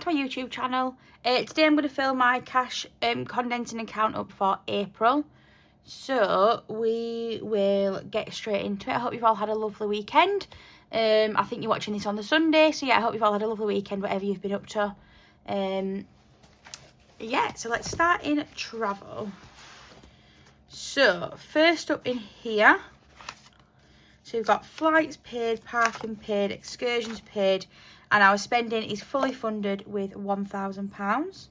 to my YouTube channel. Today I'm going to fill my cash condensing account up for April. So we will get straight into it. I hope you've all had a lovely weekend. I think you're watching this on the Sunday, so yeah, I hope you've all had a lovely weekend, whatever you've been up to. Yeah, so let's start in travel. So first up in here, so we've got flights paid, parking paid, excursions paid, and our spending is fully funded with £1,000.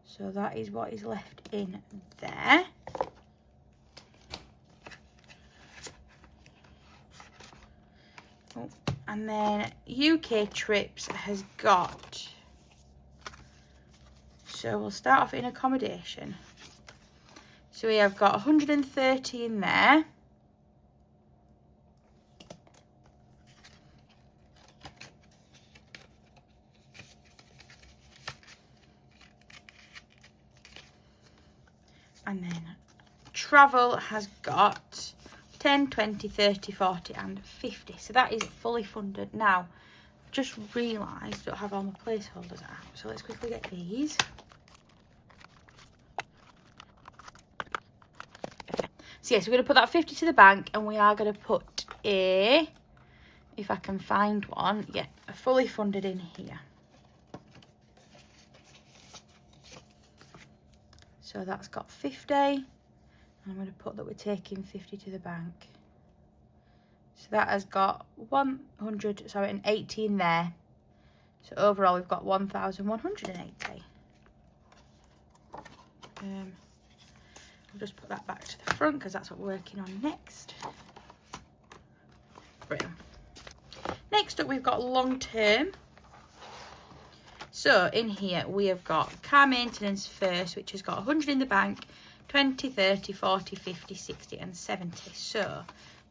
So that is what is left in there. Oh, and then UK trips has got, so we'll start off in accommodation. So we have got 130 in there. And then travel has got 10, 20, 30, 40 and 50. So that is fully funded. Now, I've just realised I don't have all my placeholders out. So let's quickly get these. So yes, we're going to put that 50 to the bank, and we are going to put a, if I can find one, yeah, a fully funded in here. So that's got 50, and I'm going to put that we're taking 50 to the bank. So that has got 180 in there. So overall we've got 1,180. I'll just put that back to the front because that's what we're working on next. Brilliant. Next up we've got long term. So in here we have got car maintenance first, which has got 100 in the bank, 20, 30, 40, 50, 60 and 70. So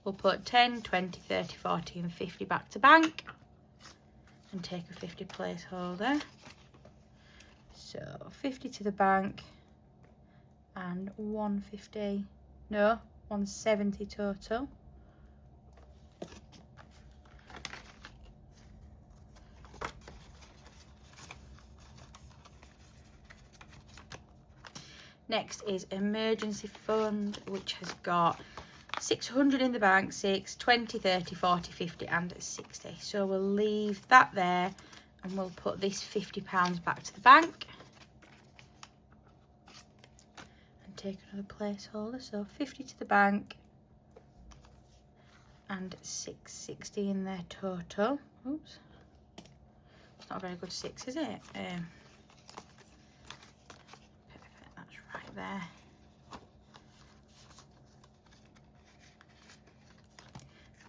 we'll put 10, 20, 30, 40 and 50 back to bank and take a 50 placeholder. So 50 to the bank and 170 total. Next is emergency fund, which has got 600 in the bank, 6, 20, 30, 40, 50 and 60. So we'll leave that there and we'll put this £50 back to the bank. And take another placeholder, so 50 to the bank and 660 in there total. Oops. It's not a very good 6, is it? There.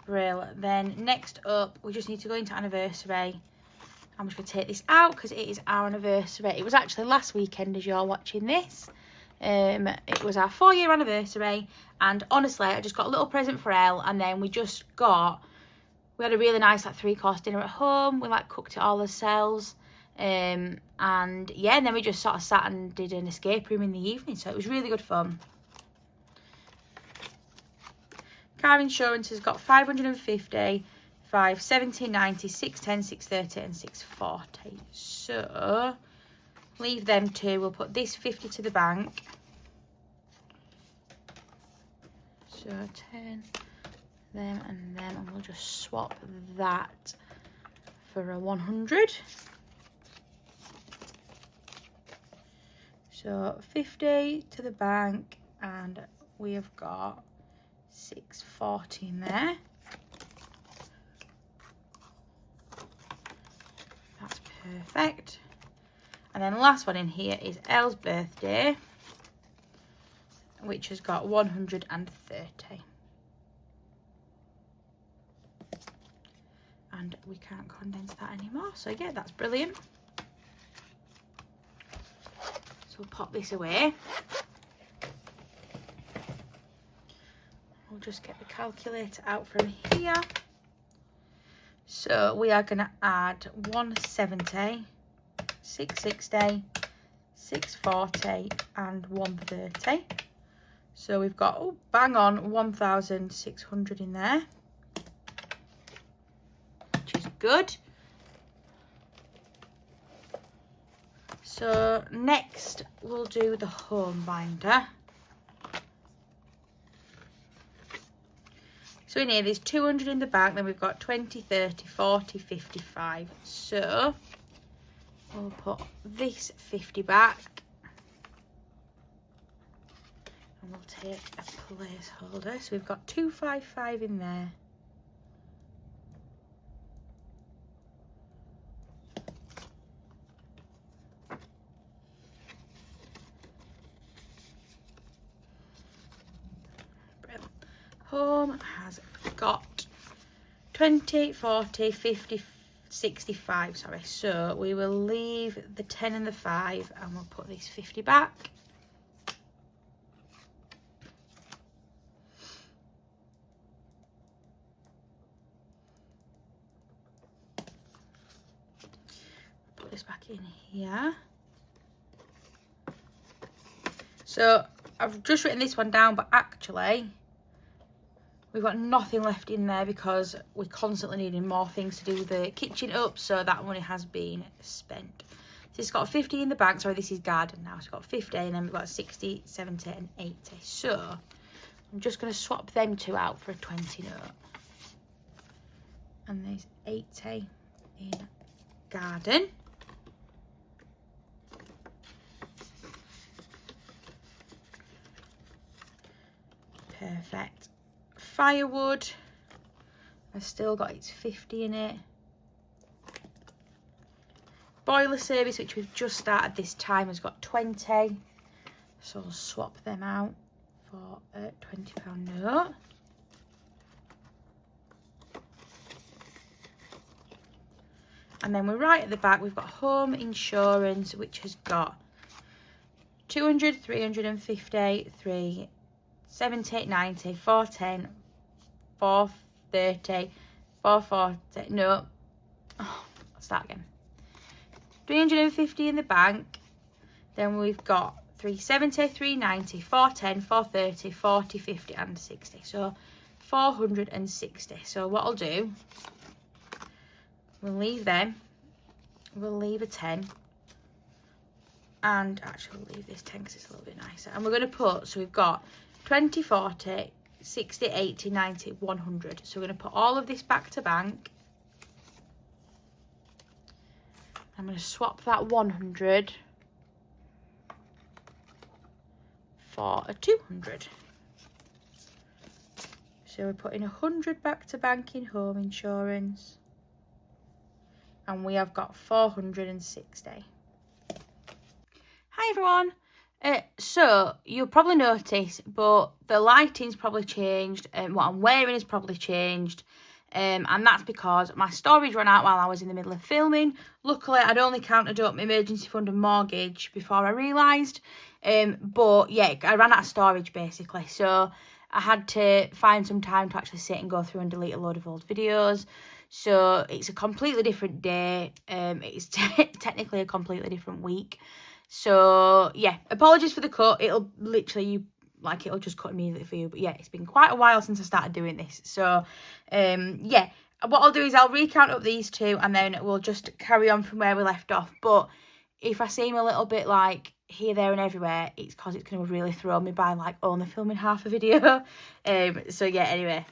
Brill. Then next up we just need to go into anniversary. I'm just going to take this out because it is our anniversary. It was actually last weekend as you're watching this. It was our 4-year anniversary, and honestly I just got a little present for Elle, and then we had a really nice 3-course dinner at home. We cooked it all ourselves. And yeah, and then we just sort of sat and did an escape room in the evening, so it was really good fun. Car insurance has got 550, 570, 90, 610, 630 and 640. So leave them two. We'll put this 50 to the bank. So 10, them and them, and we'll just swap that for a 100. So 50 to the bank, and we have got 640 in there. That's perfect. And then the last one in here is Elle's birthday, which has got 130. And we can't condense that anymore. So yeah, that's brilliant. We'll pop this away. We'll just get the calculator out from here. So we are going to add 170, 660, 640 and 130. So we've got, oh, bang on 1,600 in there, which is good. So next we'll do the home binder. So in here there's 200 in the back, then we've got 20, 30, 40, 55. So we'll put this 50 back. And we'll take a placeholder. So we've got 255 in there. Home has got 20, 40, 50, 65, sorry. So we will leave the 10 and the 5 and we'll put these 50 back. Put this back in here. So I've just written this one down, but actually we've got nothing left in there because we're constantly needing more things to do the kitchen up, so that money has been spent. So it's got 50 in the bank. Sorry, this is garden now. So it's got 50 and then we've got 60, 70 and 80. So I'm just going to swap them two out for a 20 note. And there's 80 in garden. Perfect. Firewood, I've still got its 50 in it. Boiler service, which we've just started this time, has got 20. So I'll swap them out for a £20 note. And then we're right at the back, we've got home insurance, which has got 200, 350, 370, 90, 410, 430, 440, no, oh, I'll start again. 350 in the bank, then we've got 370, 390, 410, 430, 40, 50 and 60. So 460. So what I'll do, we'll leave them, we'll leave a 10. And actually we'll leave this 10 because it's a little bit nicer. And we're going to put, so we've got 20, 40, 60, 80, 90, 100. So we're going to put all of this back to bank. I'm going to swap that 100 for a 200. So we're putting 100 back to bank in home insurance. And we have got 460. Hi everyone. So you'll probably notice, but the lighting's probably changed and what I'm wearing has probably changed, and that's because my storage ran out while I was in the middle of filming. Luckily I'd only counted up my emergency fund and mortgage before I realised, but yeah, I ran out of storage basically, so I had to find some time to actually sit and go through and delete a load of old videos. So it's a completely different day. It's technically a completely different week. So yeah, apologies for the cut. It'll literally, it'll just cut immediately for you. But yeah, it's been quite a while since I started doing this. So yeah, what I'll do is I'll recount up these two and then we'll just carry on from where we left off. But if I seem a little bit like here, there and everywhere, it's because it's going to really throw me by like only filming half a video. So yeah, anyway.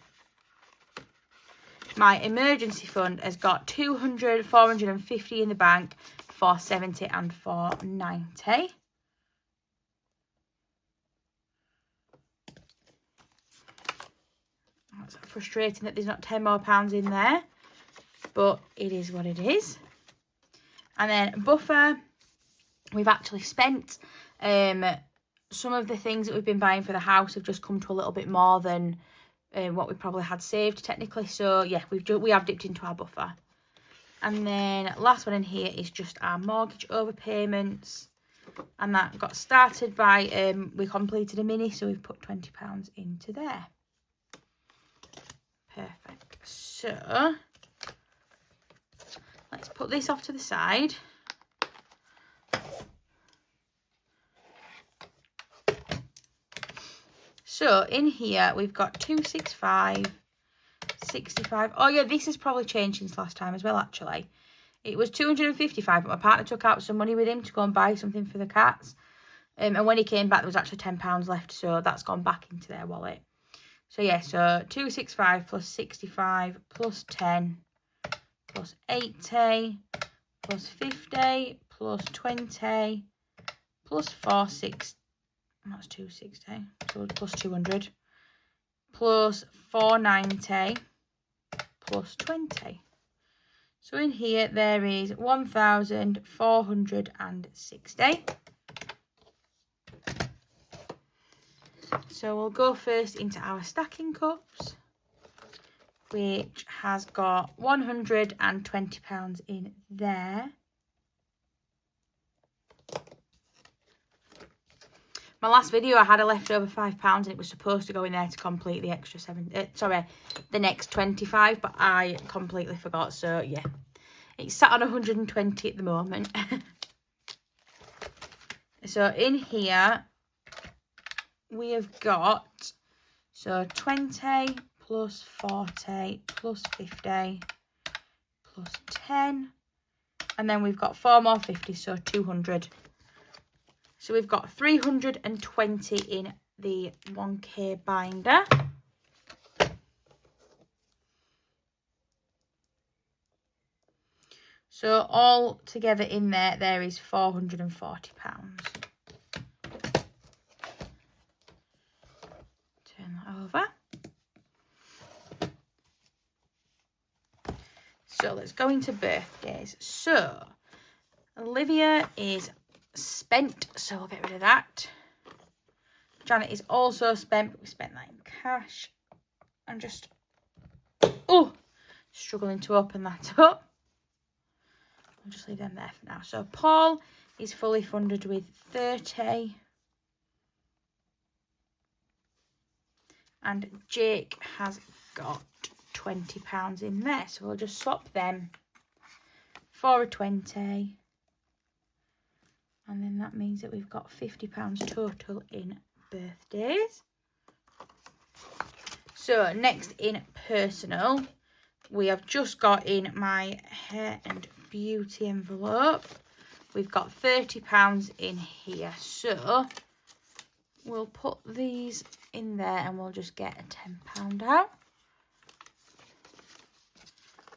My emergency fund has got 200, 450 in the bank, 470 and 490. That's frustrating that there's not 10 more pounds in there, but it is what it is. And then buffer, we've actually spent some of the things that we've been buying for the house have just come to a little bit more than what we probably had saved technically. So yeah, we have dipped into our buffer. And then last one in here is just our mortgage overpayments, and that got started by we completed a mini, so we've put £20 into there. Perfect. So let's put this off to the side. So in here we've got 265, 65. Oh yeah, this has probably changed since last time as well actually. It was 255, but my partner took out some money with him to go and buy something for the cats. And when he came back, there was actually £10 left, so that's gone back into their wallet. So yeah, so 265 plus 65 plus 10 plus 80 plus 50 plus 20 plus 460. That's 260. So plus 200 plus 490 plus 20. So in here there is 1,460. So we'll go first into our stacking cups, which has got £120 in there. My last video I had a leftover £5 and it was supposed to go in there to complete the extra the next 25, but I completely forgot. So yeah, it's sat on 120 at the moment. So in here we have got 20 plus 40 plus 50 plus 10, and then we've got 4 more 50, so 200. So we've got 320 in the 1K binder. So all together in there is £440. Turn that over. So let's go into birthdays. So Olivia is spent, so we'll get rid of that. Janet is also spent, but we spent that in cash. I'm just struggling to open that up. I'll just leave them there for now. So Paul is fully funded with 30. And Jake has got £20 in there. So we'll just swap them for a 20. And then that means that we've got £50 total in birthdays. So next in personal, we have just got in my hair and beauty envelope. We've got £30 in here. So we'll put these in there and we'll just get a £10 out.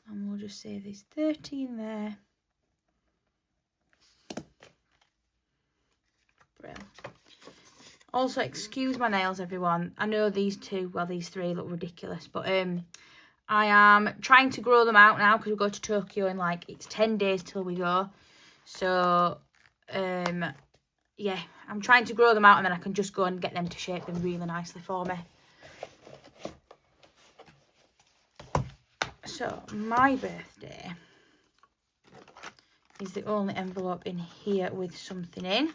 And we'll just say there's 30 in there. Brilliant. Also, excuse my nails, everyone. I know these three look ridiculous, but I am trying to grow them out now because we go to Tokyo in it's 10 days till we go. So yeah, I'm trying to grow them out and then I can just go and get them to shape them really nicely for me. So my birthday is the only envelope in here with something in.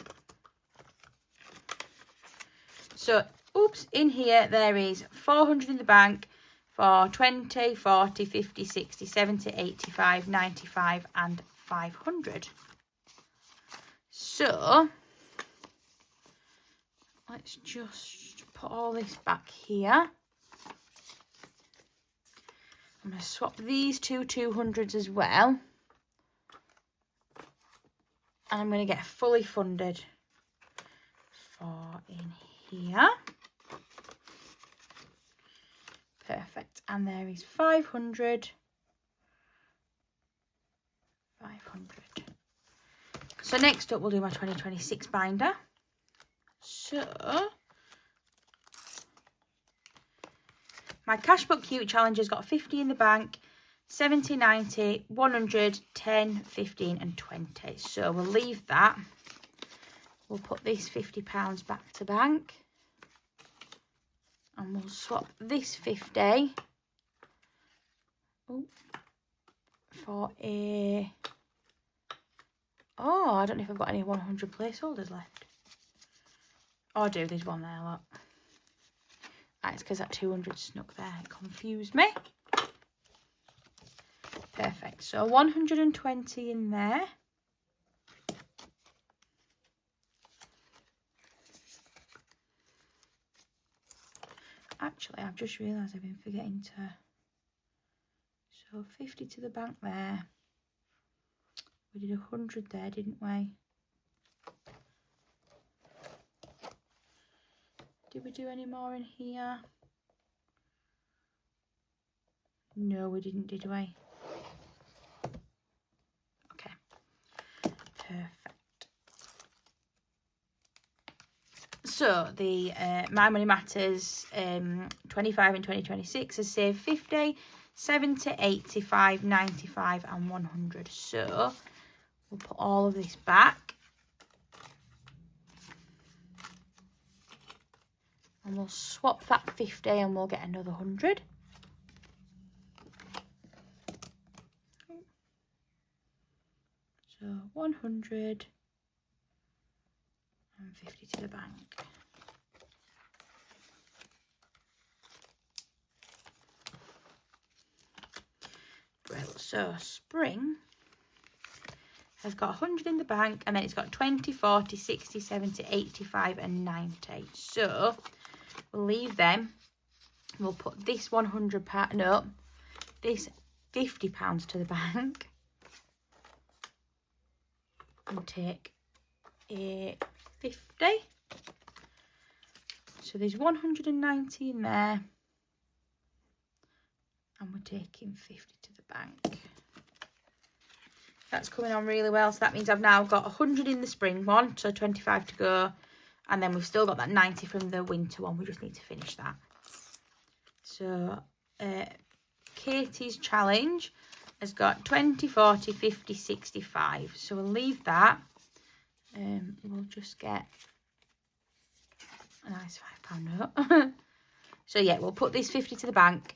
So, in here there is 400 in the bank for 20, 40, 50, 60, 70, 85, 95 and 500. So, let's just put all this back here. I'm going to swap these two 200s as well. And I'm going to get fully funded for in here. Perfect. And there is 500. 500. So next up we'll do my 2026 binder. So my Cashbook Cute Challenge has got 50 in the bank, 70, 90, 100, 10, 15 and 20. So we'll leave that. We'll put this £50 back to bank. And we'll swap this 50 for a... Oh, I don't know if I've got any 100 placeholders left. Oh, I do. There's one there, look. It's because that 200 snuck there. It confused me. Perfect. So 120 in there. Actually, I've just realised I've been forgetting to... So 50 to the bank there. We did 100 there, didn't we? Did we do any more in here? No, we didn't, did we? Okay, perfect. So the My Money Matters 25 in 2026 has saved 50, 70, 85, 95 and 100. So we'll put all of this back. And we'll swap that 50 and we'll get another 100. So 100 and 50 to the bank. Brilliant. So spring has got 100 in the bank, and then it's got 20, 40, 60, 70, 85 and 90. So we'll leave them. We'll put this £100, no, this £50 to the bank. And take a 50. So there's 190 in there. And we're taking 50 to the bank. That's coming on really well. So that means I've now got 100 in the spring one, so 25 to go. And then we've still got that 90 from the winter one. We just need to finish that. So Katie's challenge has got 20, 40, 50, 65. So we'll leave that. We'll just get a nice £5 note. So yeah, we'll put this 50 to the bank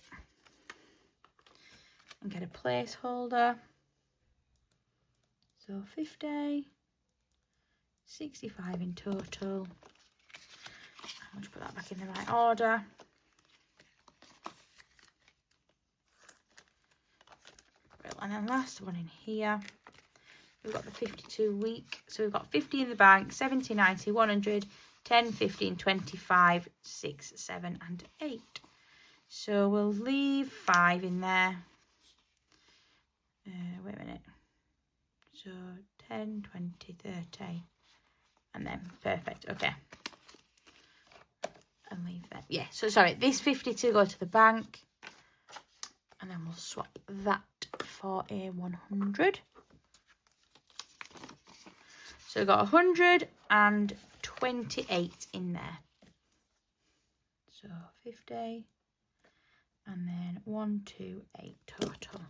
and get a placeholder. So 50, 65 in total. I'll just put that back in the right order. And then last one in here, we've got the 52 week. So we've got 50 in the bank, 70, 90, 100, 10, 15, 25, 6, 7 and 8. So we'll leave 5 in there. Wait a minute. So 10, 20, 30 and then perfect. Okay. And leave that. Yeah, so sorry, this 50 to go to the bank. And then we'll swap that for a 100. So we've got 128 in there. So 50 and then 128 total.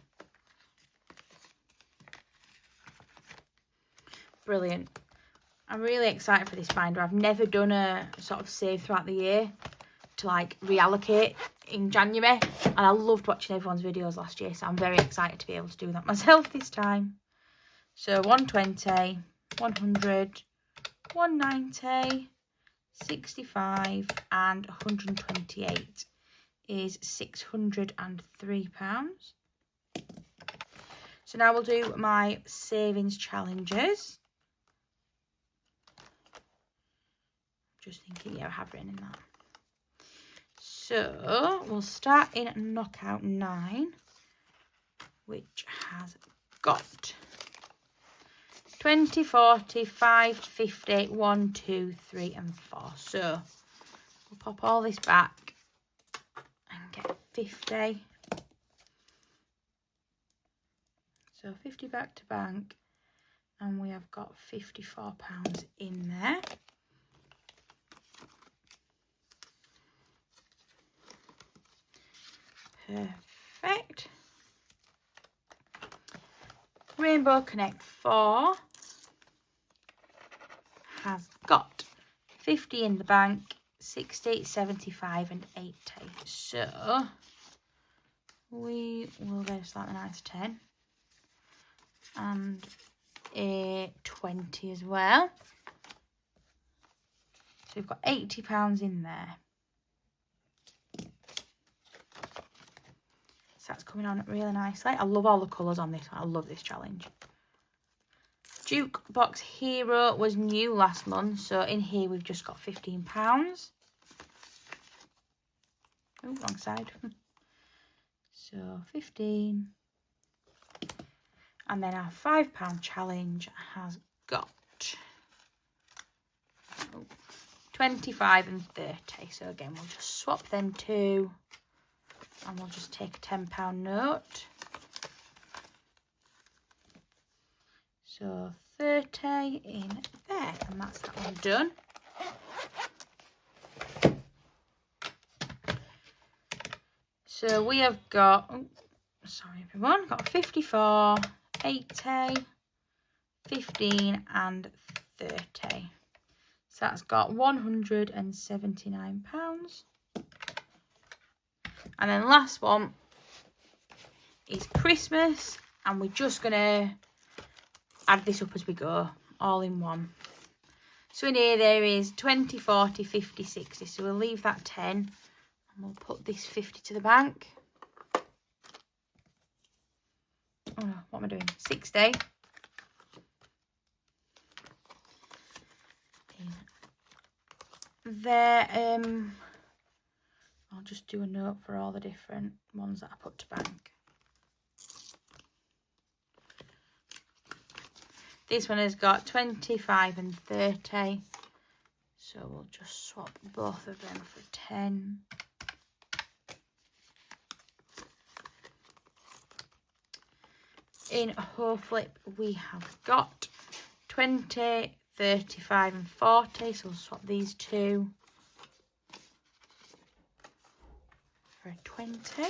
Brilliant. I'm really excited for this binder. I've never done a sort of save throughout the year to like reallocate in January, and I loved watching everyone's videos last year, so I'm very excited to be able to do that myself this time. So 120, 100, 190, 65 and 128 is £603. So now we'll do my savings challenges. Just thinking, yeah, I have written in that. So we'll start in knockout 9, which has got 20, 40, 5, 50, 1, 2, 3 and 4. So we'll pop all this back and get 50. So 50 back to bank, and we have got £54 in there. Perfect. Rainbow Connect 4 has got 50 in the bank, 60, 75 and 80. So we will go start the nice 10 and a 20 as well. So we've got £80 in there. That's coming on really nicely. I love all the colours on this one. I love this challenge. Jukebox Hero was new last month, so in here we've just got £15. Oh, wrong side. So 15. And then our £5 challenge has got 25 and 30. So again, we'll just swap them two, and we'll just take a £10 note. So 30 in there, and that's that one done. So we have got, oh, sorry everyone, got 54, 80, 15 and 30. So that's got £179. And then last one is Christmas, and we're just going to add this up as we go, all in one. So in here there is 20, 40, 50, 60. So we'll leave that 10 and we'll put this 50 to the bank. Oh no, what am I doing? 60. There, I'll just do a note for all the different ones that I put to bank. This one has got 25 and 30. So we'll just swap both of them for 10. In whole flip, we have got 20, 35 and 40. So we'll swap these two for 20.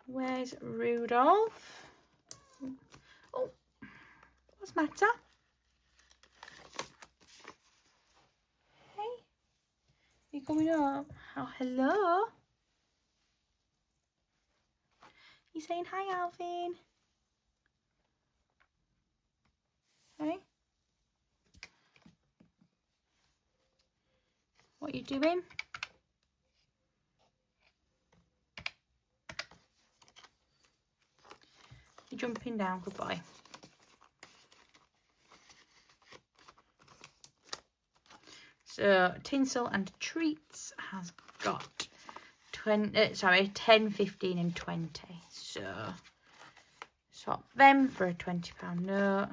Where's Rudolph? Oh, what's the matter? Hey, you coming up? Oh, hello. You saying hi, Alvin? Hey? What are you doing? You're jumping down, good boy. So tinsel and treats has got 10, 15 and 20. So swap them for a £20 note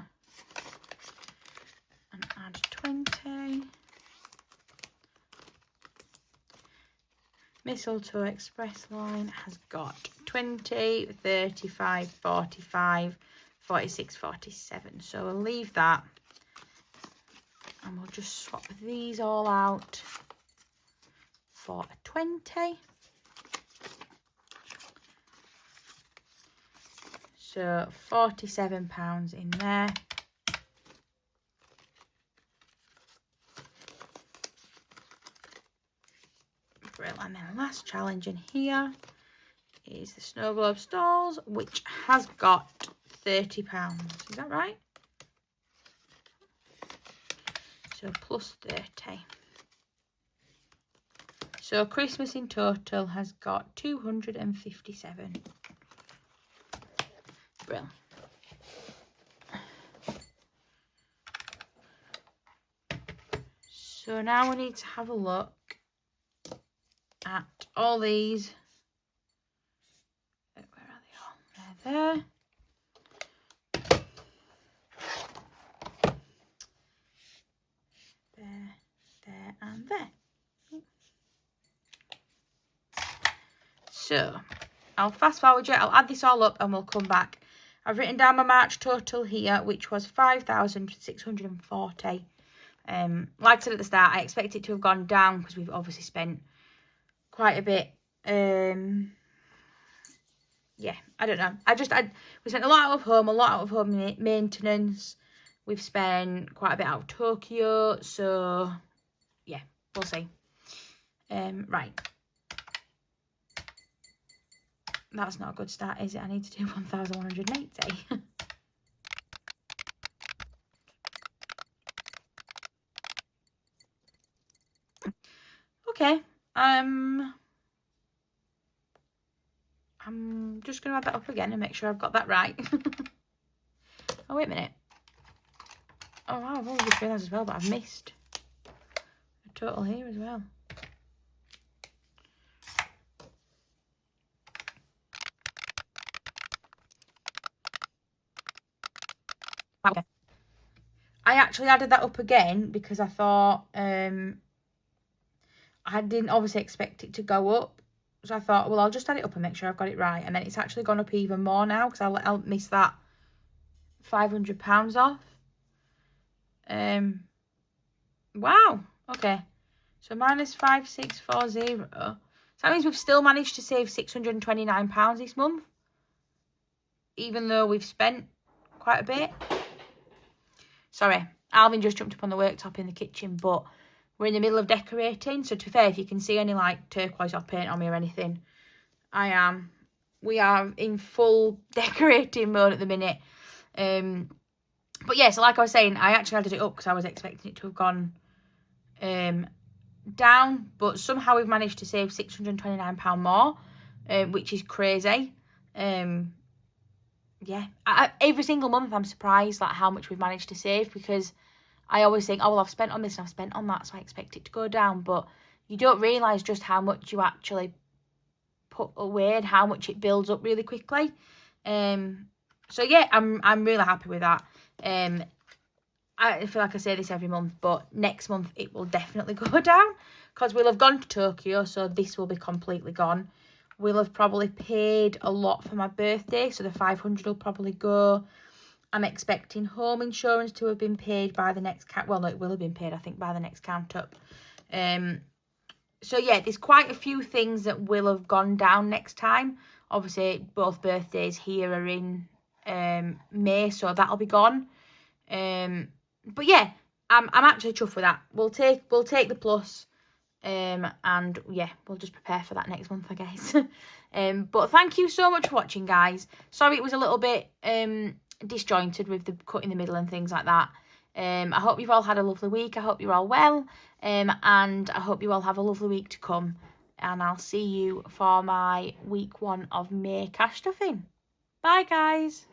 and add 20. Mistletoe Express line has got 20, 35, 45, 46, 47. So we'll leave that. And we'll just swap these all out for a 20. So £47 in there. Brilliant. And then the last challenge in here is the snow globe stalls, which has got £30. Is that right? So plus 30. So Christmas in total has got 257. Brilliant. So now we need to have a look at all these. Where are they all? They're there. There and there. So I'll fast forward you. I'll add this all up and we'll come back. I've written down my March total here, which was 5,640. Like I said at the start, I expect it to have gone down because we've obviously spent quite a bit. Yeah, I don't know. We spent a lot out of home, maintenance. We've spent quite a bit out of Tokyo, so yeah, we'll see. Right. That's not a good start, is it? I need to do 1,180. Okay. I'm just going to add that up again and make sure I've got that right. Oh, wait a minute. Oh, wow, I've only just realised as well, but I've missed a total here as well. Okay. I actually added that up again because I thought I didn't obviously expect it to go up. So I thought, well, I'll just add it up and make sure I've got it right. And then it's actually gone up even more now because I'll miss that £500 off. Wow. Okay. So minus 5640. So that means we've still managed to save £629 this month, even though we've spent quite a bit. Sorry, Alvin just jumped up on the worktop in the kitchen, but we're in the middle of decorating. So to be fair, if you can see any like turquoise or paint on me or anything, we are in full decorating mode at the minute. But yeah, so like I was saying, I actually added it up because I was expecting it to have gone down, but somehow we've managed to save £629 more, which is crazy. Yeah, every single month I'm surprised like how much we've managed to save, because I always think, oh well, I've spent on this and I've spent on that, so I expect it to go down, but you don't realise just how much you actually put away and how much it builds up really quickly. So yeah, I'm really happy with that. I feel like I say this every month, but next month it will definitely go down because we'll have gone to Tokyo, so this will be completely gone. We'll have probably paid a lot for my birthday, so the 500 will probably go. I'm expecting home insurance to have been paid by the next count. Well, no, it will have been paid, I think, by the next count up. So yeah, there's quite a few things that will have gone down next time. Obviously, both birthdays here are in May, so that'll be gone. But yeah, I'm actually chuffed with that. We'll take the plus. And yeah, we'll just prepare for that next month, I guess. But thank you so much for watching, guys. Sorry it was a little bit disjointed with the cut in the middle and things like that. I hope you've all had a lovely week. I hope you're all well. And I hope you all have a lovely week to come. And I'll see you for my week 1 of May cash stuffing. Bye, guys.